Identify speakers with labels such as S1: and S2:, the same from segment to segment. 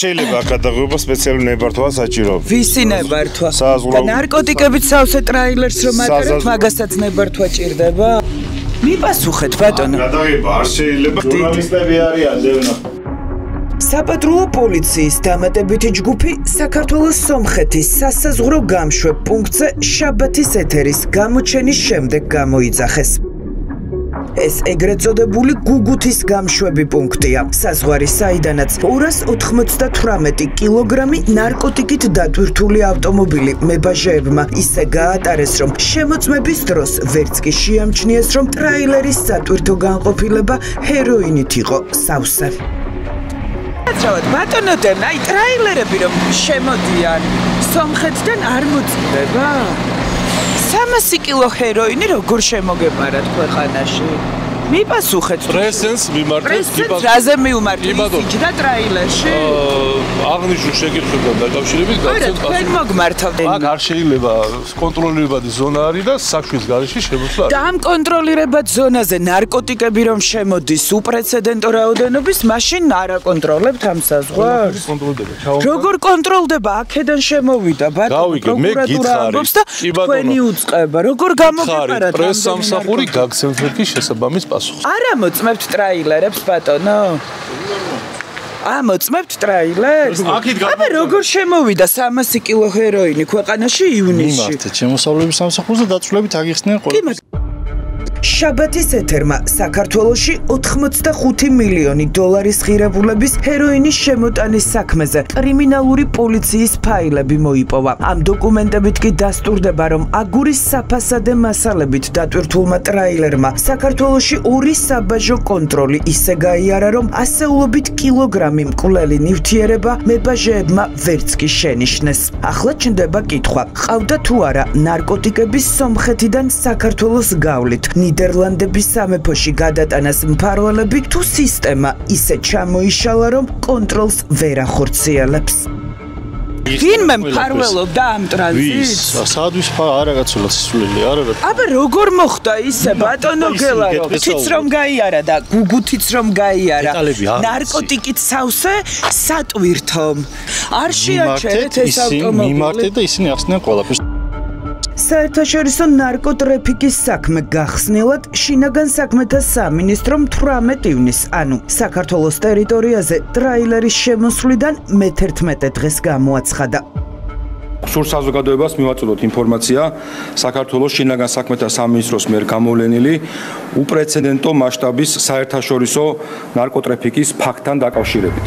S1: შეიძლება გადაღება სპეციალური ნებართვა საჭირო.
S2: ვისი ნებართვა? და ნარკოტიკებით სავსე ტრაილერს რომ ატარებთ, მაგასაც ნებართვა ჭირდება? მიპასუხეთ ბატონო.
S1: გადაღება არ შეიძლება. ჟურნალისტები არიან დევნა.
S2: საპატრულო პოლიციის დამატებითი ჯგუფი საქართველოს სომხეთის სასაზღვრო გამშვებ პუნქტზე შაბათის ეთერის გამოჩენის შემდეგ გამოიძახეს. ეს ეგრეთ წოდებული გუგუთის გამშვები პუნქტია. საზღვარი საიდანაც 298 კილოგრამი ნარკოტიკით დატვირთული ავტომობილი მებაჟეებმა ისე გაატარეს, რომ შემოწმების დროს ვერც კი შეამჩნიეს, რომ ტრაილერის სატვირთო განყოფილება ჰეროინით იყო სავსე. ბატონო დევნა, აი ტრაილერები რომ შემოდიან სომხეთიდან არ მოწდება? 300 კილო ჰეროინი როგორ შემოგეპარათ ქვეყანაში? მიპასუხეთ.
S3: პრესენს მიმართეთ,
S2: მიპასუხეთ. რაზე მიუმართეთ და ტრაილერში?
S3: აღნიშნულ შეკითხვებთან დაკავშირებით
S2: გაცნობ თქვენ მოგმართავთ.
S3: აქ არ შეიძლება კონტროლირებადი ზონა არის და საქმის გარეშე შემოსვლა.
S2: და ამ კონტროლირებად ზონაზე ნარკოტიკები რომ შემოდის უპრეცედენტო რაოდენობის, მაშინ არ აკონტროლებთ ამ საზღვარს? როგორ კონტროლდება? აქედან შემოვიდა ბატონო პროკურატურა ამბობს და თქვენი უწყება. როგორ გამოგეპარათ?
S3: პრესსამსახური გაგცემთ ერთი შესაბამის პასუხი.
S2: არა მოწმებთ ტრაილერებს ბატონო? მოწმებთ ტრაილერს? აბა როგორ შემოვიდა 300 კილო ჰეროინი ქვეყანაში ივნისში?
S4: მიმართეთ შემოსავლების სამსახურზე დაწვრილებით აგიხსნიან ყველა.
S2: შაბათის ეთერმა საქართველოში 85 მილიონი დოლარის ღირებულების ჰეროინის შემოტანის საქმეზე კრიმინალური პოლიციის ფაილები მოიპოვა. ამ დოკუმენტებით კი დასტურდება, რომ აგურის საფასადე მასალებით დატვირთულმა ტრაილერმა საქართველოში 2 საბაჟო კონტროლი ისე გაიარა, რომ ასეულობით კილოგრამი მკვლელი ნივთიერება მებაჟეებმა ვერც კი შენიშნეს. ახლა ჩნდება კითხვა, ყავდა თუ არა ნარკოტიკების სომხეთიდან საქართველოს გავლით ნიდერლანდების სამეფოში გადატანას მფარველები თუ სისტემა ისე ჩამოიშალა, რომ კონტროლს ვერ ახორციელებს. ვინმე მფარველობდა ამ ტრანზიტს?
S4: საადვის არაგაცოლად სისულელი არა.
S2: აბა როგორ მოხდა ისე ბატონო გელარო? თიც რომ გაიარა და გუგუთიც რომ გაიარა. ნარკოტიკით სავსე სატვირთომ. არ შეაჩერეთ ეს ავტომობილი.
S4: მიმართეთ და ისინი ახსნიან ყველაფერს.
S2: საერთაშორისო ნარკოტრაფიკის საქმე გახსნილად შინაგან საქმეთა სამინისტრომ 18 ივნისს, ანუ საქართველოს ტერიტორიაზე ტრაილერის შემოსვლიდან მე-11 დღეს გამოაცხადა.
S5: სულ საზოგადოებას მივაწოდოთ ინფორმაცია საქართველოს შინაგან საქმეთა სამინისტროს მიერ გამოვლენილი უპრეცედენტო მასშტაბის საერთაშორისო ნარკოტრაფიკის ფაქტთან დაკავშირებით.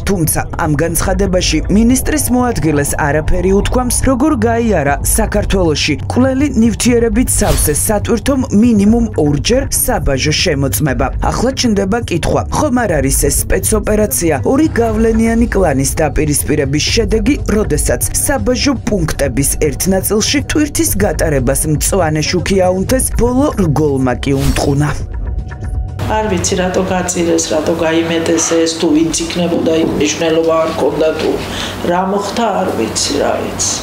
S5: თუმცა ამ განცხადებაში მინისტრის მოადგილეს არაფერი უთქვამს, როგორ გაიარა საქართველოში მკვლელი ნივთიერებით სავსე სატვირთომ მინიმუმ 2-ჯერ საბაჟო შემოწმება. ახლა ჩნდება კითხვა, ხომ არ არის ეს სპეცოპერაცია 2 გავლენიანი კლანის დაპირისპირების შედეგი, როდესაც საბაჟო პუნქტების ერთ ნაწილში ტვირთის გატარებას მწვანე შუქი აუნთეს, ბოლო რგოლმა კი უმტყუნა.
S6: არ ვიცი რატო გაწირეს, რატო გაიმეტეს ეს, თუ ვინც იქნებოდა იქ მნიშვნელობა არ ქონდა, თუ რა მოხდა არ ვიცი, რა ვიცი.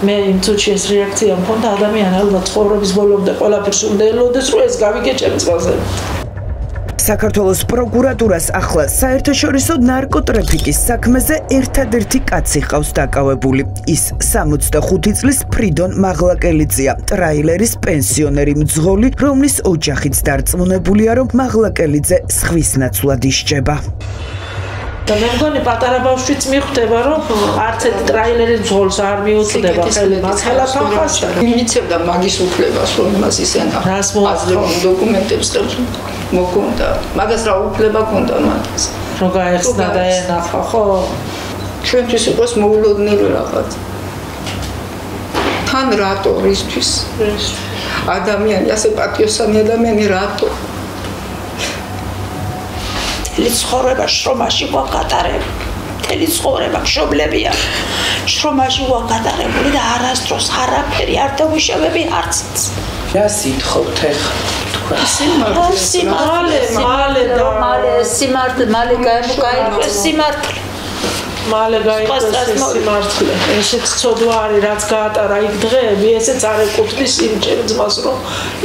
S6: მე იმ წუთში ეს რეაქცია მქონდა, ადამიანი ალბათ ცხოვრების ბოლომდე ყველაფერს უნდა ელოდეს, რომ ეს გავიგე ჩემ წყალზე.
S2: საქართველოს პროკურატურას ახლა საერთაშორისო ნარკოტრაფიკის საქმეზე ერთადერთი კაცი ყავს დაკავებული. ის 65 წლის ფრიდონ მაღლაკელიძეა, ტრაილერის პენსიონერი მძღოლი, რომლის ოჯახიც დარწმუნებულია, რომ მაღლაკელიძე სხვის ნაცვლად ისჯება.
S6: და მე მგონი პატარა ბავშვიც მიხვდება, რომ არც ერთ ტრაილერის მძღოლს არ მიუწვდება ხელი მართლა თანხასთან.
S7: იმიცებდა მაგის უფლებას, რომ იმას ისენა.
S6: რას მოაწყო
S7: დოკუმენტებს და მოგონდა. მაგას რა უფლება ქონდა მაგას?
S6: რომ გაეხსნა და ენახა, ხო?
S7: ჩვენთვის იყოს მოულოდნელი რაღაც. თან რატო რისთვის? ადამიანი ასე პატიოსანი ადამიანი რატო?
S6: ლიცხოვრება შრომაში ვაკატარებ. მთელი ცხოვრება მშობლებია. შრომაში ვაკატარებული და არასდროს არაფერი არ დავიშევები არციც.
S2: რა სიტყვით ეხლა?
S7: მალე გაიყვეს სიმართლე.
S6: მალე გაიყვეს სიმართლე. ესეც ცოდვა არის, რაც გაატარა იქ დღეები, ესეც არ ეკუთვნის იმ ჩემ ძმას, რომ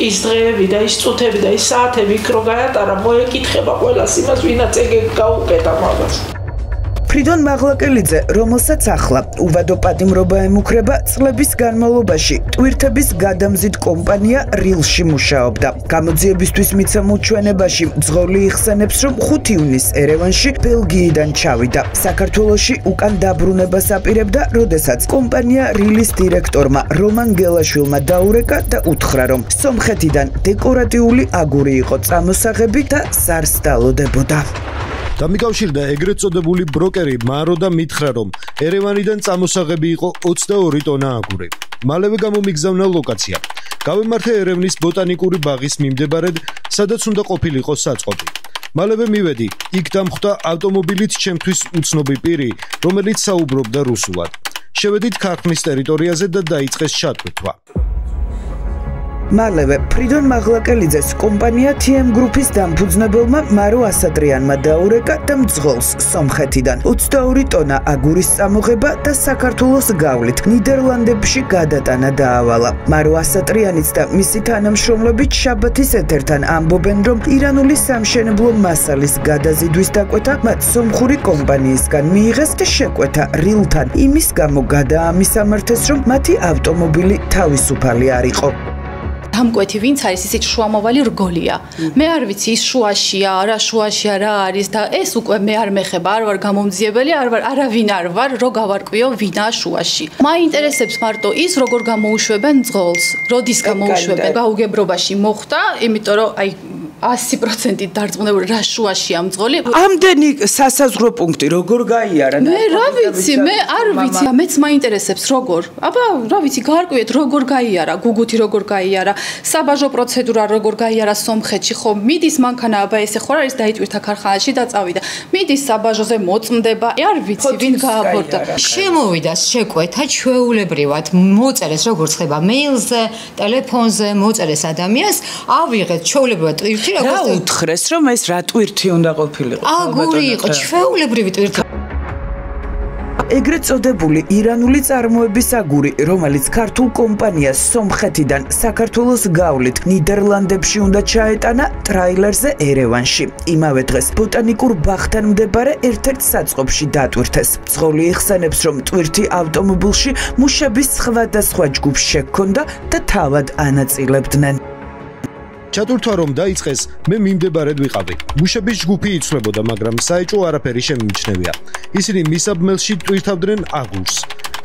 S6: ის დღეები და ის წუთები და ის საათები იქ რო გაატარა, მოეკითხება ყველას იმას, ვინაც ეგ გაუკეთა მაგას.
S2: ფრიდონ მაღლაკელიძე, რომელსაც ახლა უვადო პატიმრობა ემუქრება, წლების განმავლობაში ტვირთების გადამზიდ კომპანია რილში მუშაობდა. გამოძიებისთვის მიცემულ ჩვენებაში მძღოლი იხსენებს, რომ 5 ივნისს ერევანში ბელგიიდან ჩავიდა. საქართველოში უკან დაბრუნებას აპირებდა, როდესაც კომპანია რილის დირექტორმა რომან გელაშვილმა დაურეკა და უთხრა, რომ სომხეთიდან დეკორატიული აგური იყო წამოსაღები და სარს დალოდებოდა.
S8: დამიკავშირდა ეგრეთ წოდებული ბროკერი მარო და მითხრა, რომ ერევანიდან წამოსაღები იყო 22 ტონა აგური. მალევე გამომიგზავნა ლოკაცია. გავემართე ერევნის ბოტანიკური ბაღის მიმდებარედ, სადაც უნდა ყოფილიყო საწყობი. მალევე მივედი, იქ დამხვდა ავტომობილით ჩემთვის უცნობი პირი, რომელიც საუბრობდა რუსულად. შევედით ქარხნის ტერიტორიაზე და დაიწყეს ჩათვირთვა.
S2: მალევე ფრიდონ მაღლაკელიძეს კომპანია TM გრუპის დამფუძნებელმა მარო ასატრიანმა დაურეკა და მძღოლს სომხეთიდან 22 ტონა აგურის წამოღება და საქართველოს გავლით ნიდერლანდებში გადატანა დაავალა. მარო ასატრიანიც და მისი თანამშრომლები შაბათის ეთერთან ამბობენ, რომ ირანული სამშენებლო მასალის გადაზიდვის დაკვეთა მათ სომხური კომპანიისგან მიიღეს და შეკვეთა რილთან იმის გამო გადაამისამართეს, რომ მათი ავტომობილი თავისუფალი არ იყო.
S9: დამკვეთი ვინც არის ისეთ შუამოვალი რგოლია. მე არ ვიცი ის შუაშია, რა შუაშია რა არის და ეს უკვე მე არ მეხება, არ ვარ გამომძიებელი, არავინ არ ვარ, რო გავარკვიო ვინაა შუაში. მაინტერესებს მარტო ის როგორ გამოუშვებენ ძღოლს, როდის გამოუშვებენ, გაუგებრობაში მოხდა, იმიტომ რომ აი 100% დარწმუნებული რა შუაშია მძღოლი.
S2: ამდენი სასაზღვრო პუნქტი როგორ გაიარა?
S9: მე რა ვიცი, მე არ ვიცი, მეც მაინტერესებს როგორ. აბა რა ვიცი, გაარკვიეთ როგორ გაიარა, გუგუთი როგორ გაიარა, საბაჟო პროცედურა როგორ გაიარა სომხეთში, ხო, მიდის მანქანა, აბა ესე ხო არის დაიტვირთა ქარხანაში და წავიდა. მიდის საბაჟოზე მოწმდება, არ ვიცი, ვინ გააბორდა.
S10: შემოვიდა შეკვეთა ჩვეულებრივად, მოწერეს როგორც ხდება მეილზე, ტელეფონზე, მოწერეს ადამიანს, ავიღეთ ჩვეულებრივად ტვირთი
S2: რა უთხრეს, რომ ეს რა ტვირთი უნდა ყოფილიყო?
S10: აგური იყო, ჩვეულებრივი ტვირთი.
S2: ეგრეთ წოდებული ირანული წარმოების აგური, რომელიც ქართულ კომპანიას სომხეთიდან საქართველოს გავლით ნიდერლანდებში უნდა ჩაეტანა ტრაილერზე ერევანში. იმავე დღეს ბოტანიკურ ბაღთან მდებარე ერთ-ერთ საწყობში დატვირთეს. მძღოლი იხსენებს, რომ ტვირთი ავტომობილში მუშების სხვადასხვა ჯგუფს შეჰქონდა და თავად ანაწილებდნენ.
S8: ჩათვირთვა რომ დაიწყეს, მე მიმდებარედ ვიყავი. მუშების ჯგუფი იცვლებოდა, მაგრამ საეჭვო არაფერი შემიმჩნევია. ისინი მისაბმელში ტვირთავდნენ აგურს.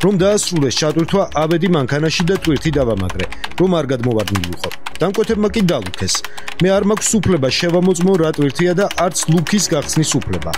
S8: რომ დაასრულეს ჩათვირთვა, ავედი მანქანაში და ტვირთი დავამაგრე, რომ არ გადმოვარდნილიყო. დამკვეთებმა კი დალუქეს. მე არ მაქვს უფლება შევამოწმო რა ტვირთია და არც ლუქის გახსნის უფლება.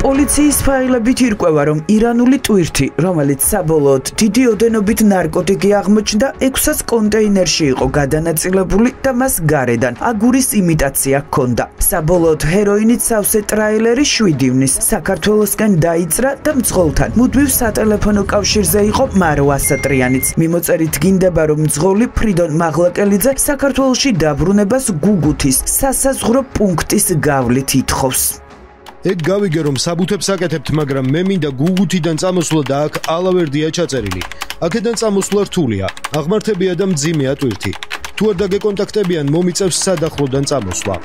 S2: პოლიციის ფაილებით ირკვევა, რომ ირანული ტვირთი, რომელიც საბოლოოდ დიდი ოდენობით ნარკოტიკი აღმოჩნდა, 600 კონტეინერში იყო გადანაწილებული და მას გარედან აგურის იმიტაცია ჰქონდა. საბოლოოდ ჰეროინით სავსე ტრაილერი 7 ივნისს საქართველოსკენ დაიწრა და მძღოლთან მუდმივ სატელეფონო კავშირზე იყო მარო ასატრიანიც. მიმოწერით გინდება, რომ მძღოლი ფრიდონ მაღლაკელიძე საქართველოში დაბრუნებას გუგუთის სასაზღვრო პუნქტის გავლით ითხოვს.
S8: ეგ გავიგე რომ საბუთებს აკეთებთ, მაგრამ მე მინდა გუგუთიდან წამოსვლა და აქ ალავერდია ჩაწერილი. აქედან წამოსვლა რთულია, აღმართებია და მძიმეა ტვირთი. თუ არ დაგეკონტაქტებიან, მომიწევს სადახლოდან წამოსვლა.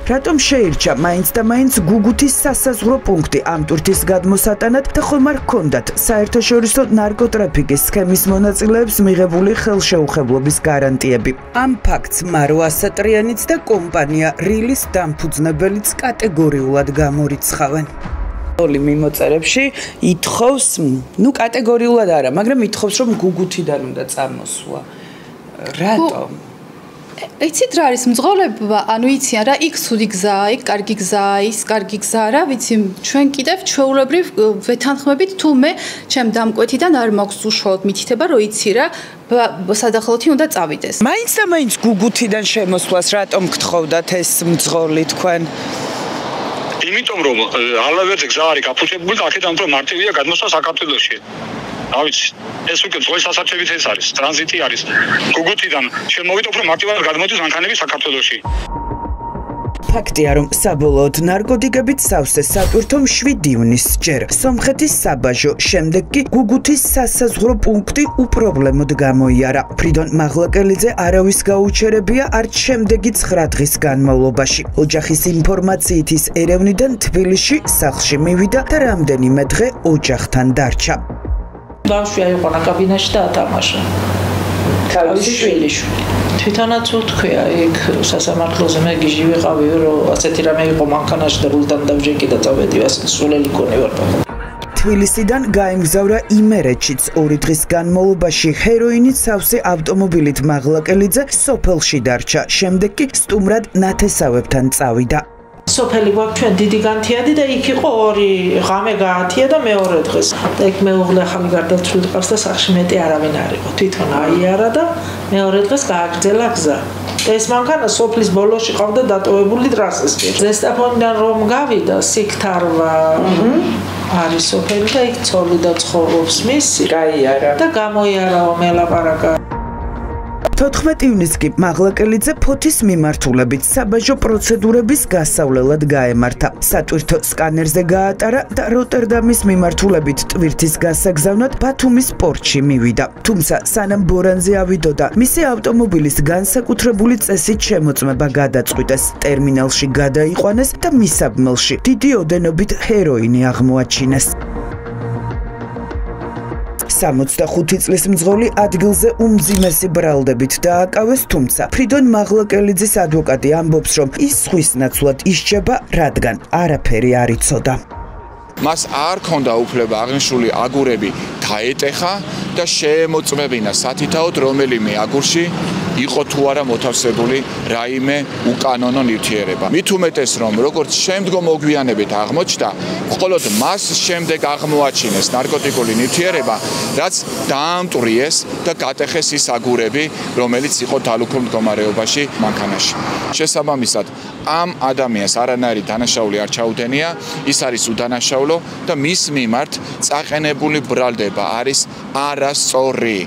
S2: რატომ შეირჩა მაინც და მაინც გუგუთის სასაზღვრო პუნქტი ამ ტვირთის გადმოსატანად და ხომ არ ჰქონდათ საერთაშორისო ნარკოტრაფიკის სქემის მონაწილეებს მიღებული ხელშეუხებლობის გარანტიები? ამ ფაქტს მარო ასატრიანიც და კომპანია რილის დამფუძნებელიც კატეგორიულად გამორიცხავენ. ოლი მიმოწერებში ითხოვს, კატეგორიულად არა, მაგრამ ითხოვს, რომ გუგუთიდან უნდა წამოსვლა. რატომ?
S9: იცით რა არის მძღოლებმა, ანუ იციან რა, იქ ცუდი გზაა, იქ კარგი გზაა, ის კარგი გზაა, რა ვიცი, ჩვენ კიდევ ჩვეულებრივ ვეთანხმებით, თუ მე ჩემ დამკვეთიდან არ მაქვს უშუალოდ მითითება, რომ იცი რა, სადახლოთი უნდა წავიდეს.
S2: მაინც და მაინც გუგუთიდან შემოსვლას რატომ გთხოვდათ ეს მძღოლი თქვენ?
S11: იმიტომ რომ ალავერზე გზა არის გაფუჭებული და აქედან უფრო მარტივია გადმოსვლა საქართველოში. რა ვიცი, ეს უკვე ძღოლის სასარჩევით ეს არის, ტრანზიტი არის. გუგუთიდან შემოვიდა უფრო მარტივად გადმოდის მანქანები საქართველოში.
S2: ფაქტია, რომ საბოლოოდ ნარკოტიკებით სავსე სატვირთომ 7 ივნის ჯერ. სომხეთის საბაჟო, შემდეგ კი გუგუთის სასაზღვრო პუნქტი უპრობლემოდ გამოიარა. ფრიდონ მაღლაკელიძე არავის გაუჩერებია არც შემდეგი 9 დღის განმავლობაში. ოჯახის ინფორმაციით ის ერევნიდან თბილისში სახლში მივიდა და რამდენიმე დღე ოჯახთან დარჩა.
S6: ბავშვი აიყვანა კაბინაში და ათამაშა. თავისი შვილიშვილი. თვითონაც უთქვია იქ სასამართლოზე მე გიჟი ვიყავი რომ ასეთი რამე იყო მანქანაში და რულთან დავჯეკი და წავედი ასეთ სულელი კონი ვარ.
S2: თბილისიდან გაემგზავრა იმერეთშიც 2 დღის განმავლობაში ჰეროინით სავსე ავტომობილით მაღლაკელიძე სოფელში დარჩა. შემდეგ კი სტუმრად ნათესავებთან წავიდა.
S6: სოფელი გვაქვს ჩვენ დიდი განთიადი და იქ იყო 2 ღამე გაათია და მეორე დღეს. და იქ მეუღლე ახალი გარდაცვლილი ყავს და სახში მეტი არავინ არ იყო. თვითონ აიარა და მეორე დღეს გააგრძელა გზა. და ეს მანქანა სოფლის ბოლოში ყავდა დატოვებული ტრასისკენ. ზესტაფონიდან რომ გავიდა სიქთარვა არის სოფელი და იქ ცოლი და ცხოვრობს მისი. გაიარა და გამოიარაო მელაპარაკა.
S2: 14 ივნისს კი მაღლაკელიძე ფოთის მიმართულებით საბაჟო პროცედურების გასავლელად გაემართა. სატვირთო სკანერზე გაატარა და როტერდამის მიმართულებით ტვირთის გასაგზავნად ბათუმის პორტში მივიდა. თუმცა სანამ ბორანზე ავიდოდა, მისი ავტომობილის განსაკუთრებული წესით შემოწმება გადაწყვიტეს. ტერმინალში გადაიყვანეს და მისაბმელში დიდი ოდენობით ჰეროინი აღმოაჩინეს. 65 წლის მძღოლი ადგილზე უმძიმესი ბრალდებით დააკავეს, თუმცა ფრიდონ მაღლაკელიძის ადვოკატი ამბობს, რომ ის სხვის ნაცვლად ისჯება, რადგან არაფერი არ იცოდა.
S12: მას არ ქონდა უფლება აღნიშნული აგურები დაეტეხა და შეემოწმებინა სათითაოდ რომელიმე აგურში იყო თუ არა მოთავსებული რაიმე უკანონო ნივთიერება. მით უმეტეს რომ როგორც შემდგომ მოგვიანებით აღმოჩნდა, მხოლოდ მას შემდეგ აღმოაჩინეს ნარკოტიკული ნივთიერება, რაც დაამტვრიეს და გატეხეს ის აგურები, რომელიც იყო დალუქრულ მდგომარეობაში მანქანაში. შესაბამისად, ამ ადამიანს არანაირი დანაშაული არ ჩაუდენია, ის არის უდანაშაულო და მის მიმართ წაყენებული ბრალდება არის არასწორი.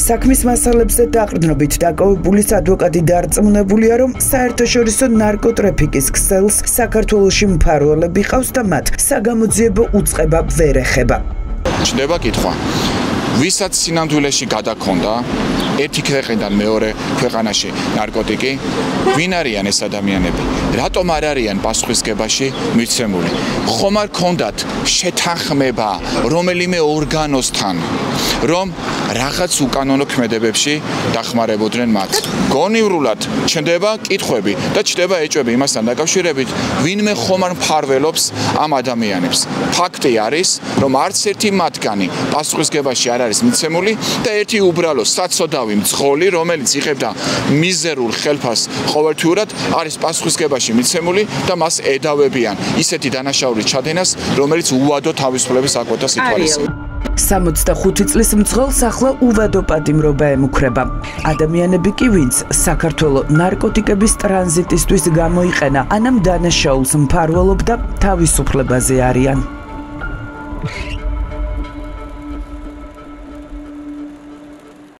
S2: საქმის მასალებზე დაყრდნობით დაკავებულის ადვოკატი დარწმუნებულია, რომ საერთაშორისო ნარკოტრაფიკის ქსელს საქართველოში მფარველები ყავს და მათ საგამოძიებო უწყება ვერ ეხება.
S12: ჩნდება კითხვა. ვისაც სინამდვილეში გადაქონდა ერთი ქვეყნიდან მეორე ქვეყანაში ნარკოტიკი, ვინ არიან ეს ადამიანები? რატომ არ არიან პასუხისგებაში მიცემული? ხომ არ ქონდათ შეთანხმება რომელიმე ორგანოსთან, რომ რაღაც უკანონო ქმედებებში დახმარებოდნენ მათ? გონივრულად ჩნდება კითხვები და ჩნდება ეჭვები იმასთან დაკავშირებით, ვინმე ხომ არ მფარველობს ამ ადამიანებს. ფაქტი არის, რომ არც ერთი მათგანი პასუხისგებაში არ არის მიცემული და ერთი უბრალო საცოდავი მძღოლი, რომელიც იღებდა მიზერულ ხელფას ყოველთვიურად, არის პასუხისგებაში მიცემული და მას ედავებიან ისეთი დანაშაულის ჩადენას, რომელიც უვადო თავისუფლების აკვეთას ითვალისწინებს.
S2: 65 წლის მძღოლს ახლა უვადო პატიმრობა ემუქრება. ადამიანები კი, ვინც საქართველოს ნარკოტიკების ტრანზიტისთვის გამოიყენა, ანამ დანაშაულს მფარველობდა, თავისუფლებაზე არიან.